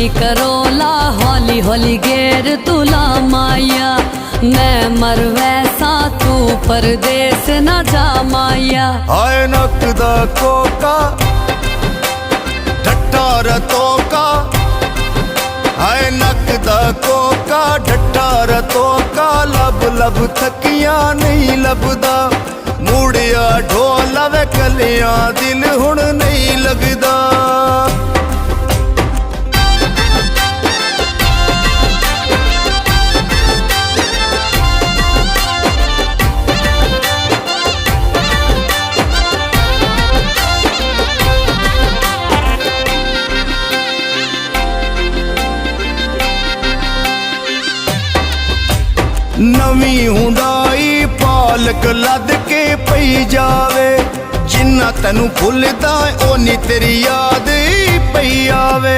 नवी Corolla हौली हौली गेर तुला माया। मैं मर वैसा तू परदेस न जा माया। हाय नकदा कोका ढट्टा रतों का, हाय नकदा कोका ढट्टा रतों का। लब लब थकिया नहीं लभदा, मूड़िया ढोला वे कलियां दिल हुण नहीं लगदा। नवी हुंडाई पालक लद के पई जावे, जिन्ना तेनू भुलदा ओनी तेरी याद ही पई आवे।